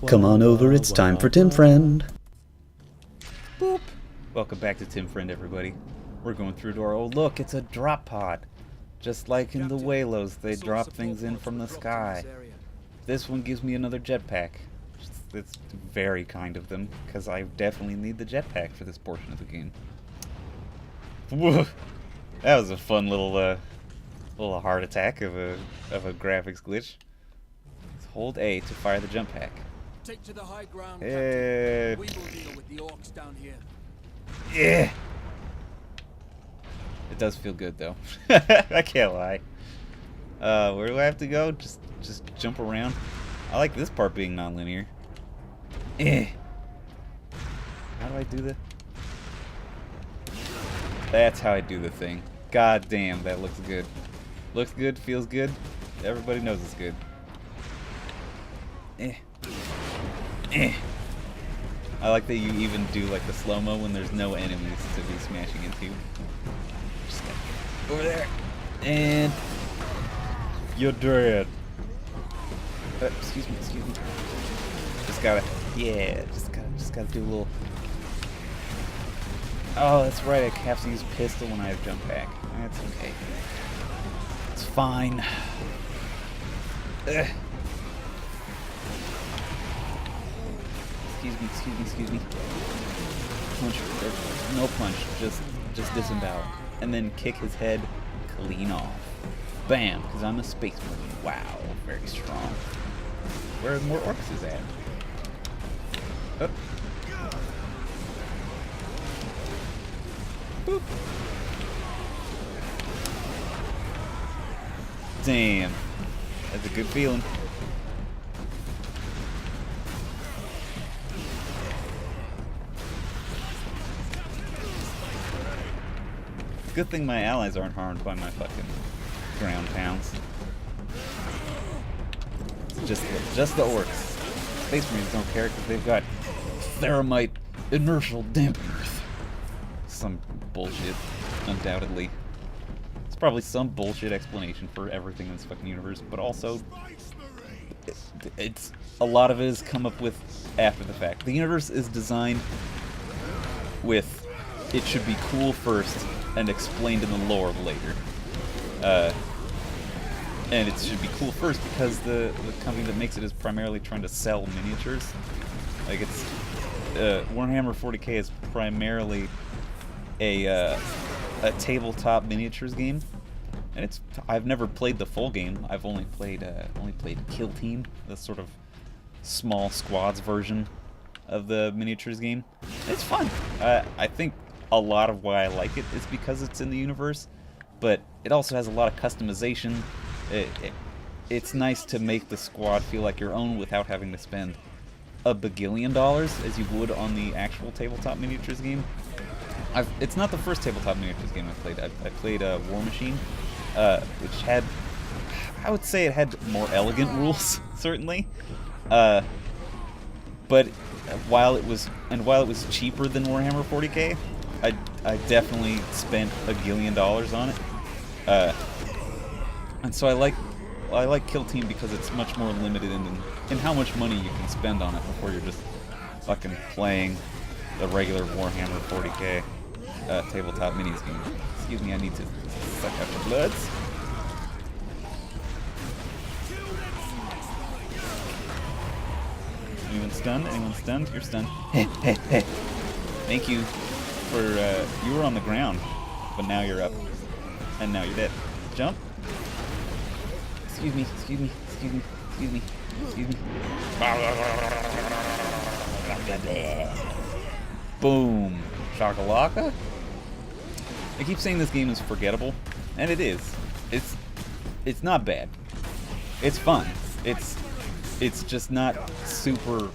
Come on over, it's time for Tim Friend. Boop. Welcome back to Tim Friend, everybody. We're going through to our old look. It's a drop pod. Just like in the Whalos, they drop things in from the sky. This one gives me another jetpack. It's very kind of them, because I definitely need the jetpack for this portion of the game. Whoa. That was a fun little heart attack of a graphics glitch. Let's hold A to fire the jump pack. Take to the high ground, Yeah. we will deal with the orcs down here. Yeah. It does feel good though. I can't lie. Where do I have to go? Just jump around. I like this part being non-linear. Eh. How do I do that? That's how I do the thing. God damn, that looks good. Looks good, feels good. Everybody knows it's good. Eh. Eh. I like that you even do like the slow-mo when there's no enemies to be smashing into. Just gotta get over there. And you're dead. Excuse me. Just gotta, yeah, just gotta do a little. Oh, that's right. I have to use pistol when I have jump pack. That's okay. It's fine. Ugh. Excuse me. Punch, no punch, just disembowel. And then kick his head clean off. Bam, because I'm a space marine. Wow, very strong. Where are more orcs is at? Oh. Boop. Damn, that's a good feeling. Good thing my allies aren't harmed by my fucking ground pounds. It's just the orcs. Space Marines don't care because they've got Theramite inertial dampeners. Some bullshit, undoubtedly. It's probably some bullshit explanation for everything in this fucking universe, but also it's a lot of it is come up with after the fact. The universe is designed with it should be cool first and explained in the lore later. And it should be cool first because the company that makes it is primarily trying to sell miniatures. Like it's Warhammer 40k is primarily a tabletop miniatures game, and I've never played the full game. I've only played Kill Team, the sort of small squads version of the miniatures game. It's fun. I think a lot of why I like it is because it's in the universe, but it also has a lot of customization. It's nice to make the squad feel like your own without having to spend a bagillion dollars as you would on the actual tabletop miniatures game. It's not the first tabletop miniatures game I've played. I played War Machine, which had, I would say it had more elegant rules, certainly. But while it was cheaper than Warhammer 40k, I definitely spent a gillion dollars on it. And so I like Kill Team because it's much more limited in how much money you can spend on it before you're just fucking playing the regular Warhammer 40k tabletop minis game. Excuse me, I need to suck out the bloods. Anyone stunned? Anyone stunned? You're stunned. Hey. Thank you for, you were on the ground, but now you're up. And now you're dead. Jump. Excuse me. Boom. Shakalaka? I keep saying this game is forgettable, and it is. It's not bad. It's fun. It's just not super.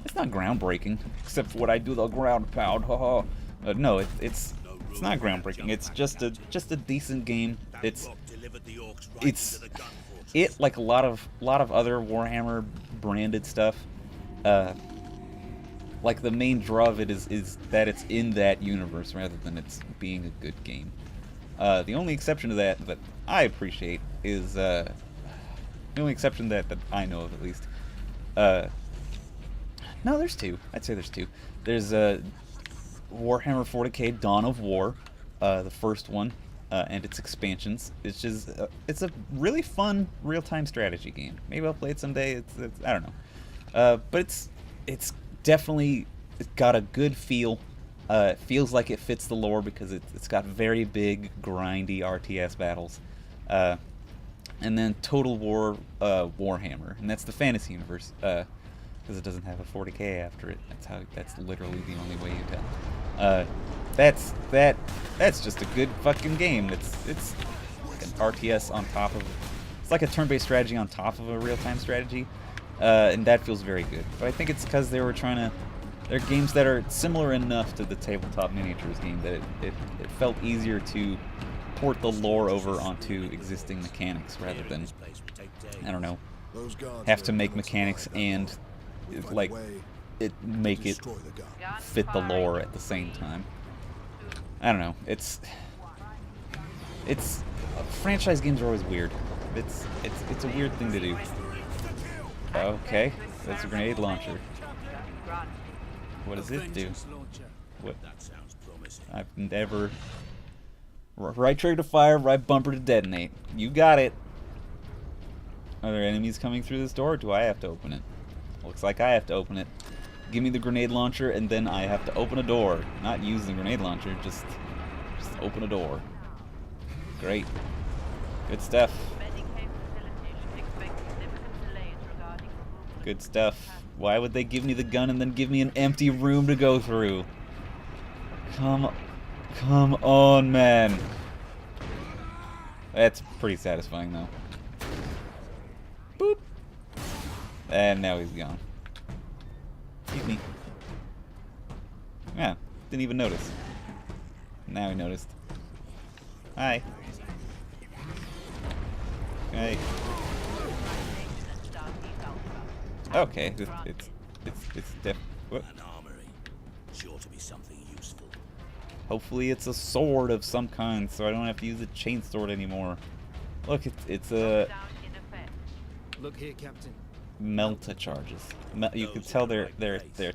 It's not groundbreaking, except for what I do the ground pound. No, it's not groundbreaking. It's just a decent game. It's like a lot of other Warhammer branded stuff. Like the main draw of it is that it's in that universe rather than it's being a good game. The only exception to that I appreciate is the only exception that I know of at least No, there's two. I'd say there's two. There's Warhammer 40k Dawn of War, the first one, and its expansions. It's a really fun real-time strategy game. Maybe I'll play it someday. I don't know, but it's definitely got a good feel. It feels like it fits the lore because it's got very big, grindy RTS battles. And then Total War Warhammer, and that's the fantasy universe. Because it doesn't have a 40k after it. That's literally the only way you tell. That's just a good fucking game. It's like an RTS on top of, it's like a turn-based strategy on top of a real-time strategy, and that feels very good. But I think it's because they were trying to, they're games that are similar enough to the tabletop miniatures game that it felt easier to port the lore over onto existing mechanics rather than, I don't know, have to make mechanics and like make it fit the lore at the same time. I don't know. It's franchise games are always weird. It's a weird thing to do. Okay, that's a grenade launcher. What does it do? What? I've never. Right trigger to fire, right bumper to detonate. You got it. Are there enemies coming through this door, or do I have to open it? Looks like I have to open it. Give me the grenade launcher, and then I have to open a door. Not use the grenade launcher, just open a door. Great. Good stuff. Good stuff. Why would they give me the gun and then give me an empty room to go through? Come on, man. That's pretty satisfying, though. Boop. And now he's gone. Excuse me. Yeah, didn't even notice. Now he noticed. Hi. Okay. Okay, it's def. What? An armory, sure to be something useful. Hopefully it's a sword of some kind, so I don't have to use a chainsword anymore. Look, it's a Look here, Captain. melta charges. You can tell they're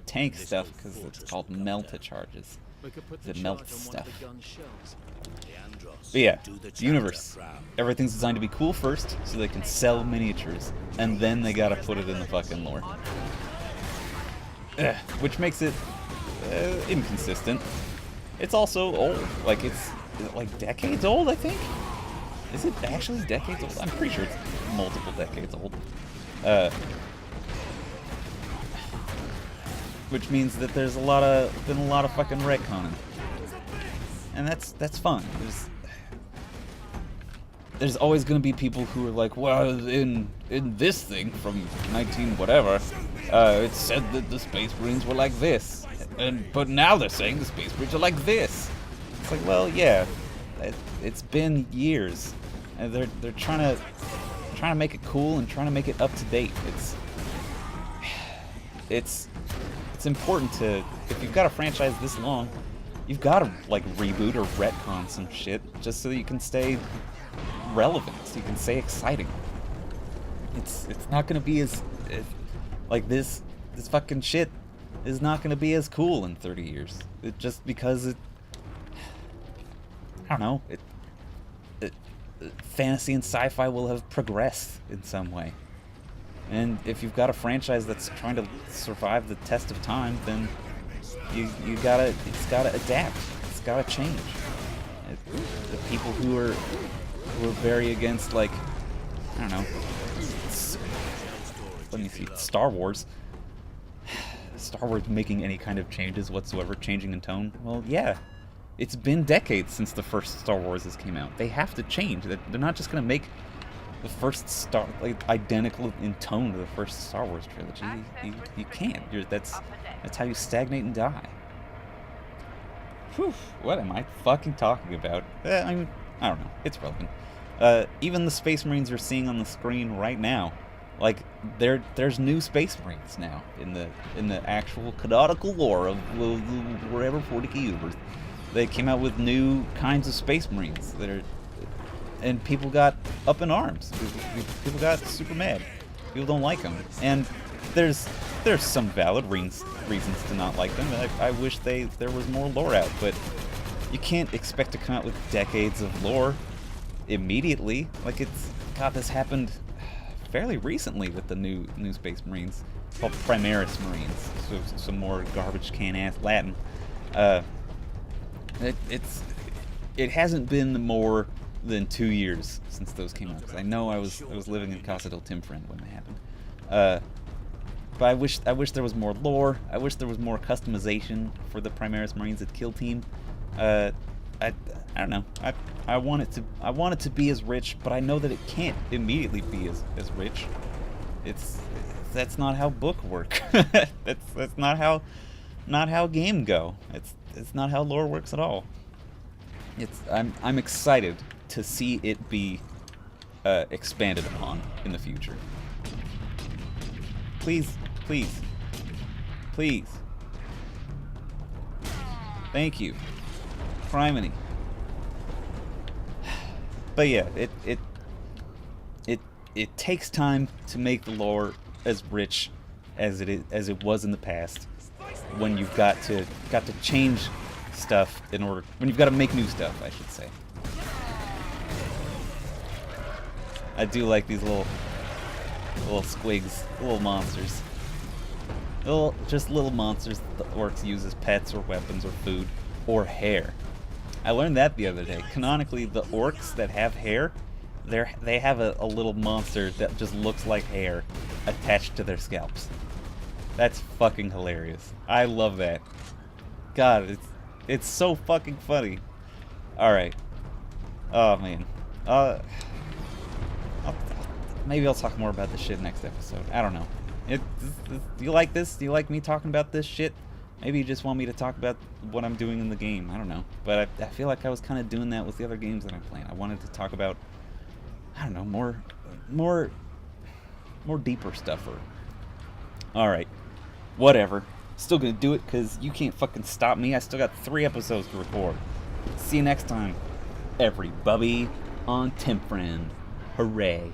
tank stuff because it's called melta charges. We could put It the melts charge on one of stuff. the gun shells. But yeah, the universe. Everything's designed to be cool first, so they can sell miniatures, and then they gotta put it in the fucking lore. Which makes it inconsistent. It's also old. Like, is it like decades old, I think? Is it actually decades old? I'm pretty sure it's multiple decades old. Which means that there's been a lot of fucking retconning. And that's fun. There's always going to be people who are like, well, in this thing from 19 whatever, it said that the Space Marines were like this, but now they're saying the Space Marines are like this. It's like, well, yeah, it's been years, and they're trying to make it cool and trying to make it up to date. It's important to, if you've got a franchise this long, you've got to like reboot or retcon some shit just so that you can stay relevant, so you can stay exciting. It's not gonna be as like this fucking shit is not gonna be as cool in 30 years. Just because I don't know, fantasy and sci-fi will have progressed in some way. And if you've got a franchise that's trying to survive the test of time, then it's gotta adapt. It's gotta change. The people who are very against, like, I don't know, let me see, Star Wars making any kind of changes whatsoever, changing in tone. Well, yeah, it's been decades since the first Star Wars came out. They have to change. They're not just gonna make the first identical in tone to the first Star Wars trilogy. You can't. That's how you stagnate and die. Whew, what am I fucking talking about? I mean, I don't know. It's relevant. Even the Space Marines you're seeing on the screen right now, like there's new Space Marines now in the actual canonical lore of wherever 40k universe. They came out with new kinds of Space Marines that are. And people got up in arms. People got super mad. People don't like them. And there's some valid reasons to not like them. I wish there was more lore out, but you can't expect to come out with decades of lore immediately. Like, God, this happened fairly recently with the new Space Marines, called Primaris Marines, so some more garbage can ass Latin. It hasn't been more than 2 years since those came out, because I know I was living in Casa del Timfriend when they happened. But I wish there was more lore. I wish there was more customization for the Primaris Marines at Kill Team. I don't know. I want it to be as rich, but I know that it can't immediately be as rich. That's not how book work. that's not how game go. It's not how lore works at all. I'm excited to see it be expanded upon in the future. Please. Thank you. Criminy. But yeah, it takes time to make the lore as rich as it was in the past, when you've got to change stuff when you've got to make new stuff, I should say. I do like these little squigs, little monsters. Just little monsters that the orcs use as pets or weapons or food or hair. I learned that the other day. Canonically, the orcs that have hair, they have a little monster that just looks like hair attached to their scalps. That's fucking hilarious. I love that. God, it's so fucking funny. Alright. Oh, man. Maybe I'll talk more about this shit next episode. I don't know. Do you like this? Do you like me talking about this shit? Maybe you just want me to talk about what I'm doing in the game. I don't know. But I feel like I was kind of doing that with the other games that I'm playing. I wanted to talk about, I don't know, more deeper stuff. Alright. Whatever. Still gonna do it because you can't fucking stop me. I still got 3 episodes to record. See you next time, everybody on Timfriend. Hooray.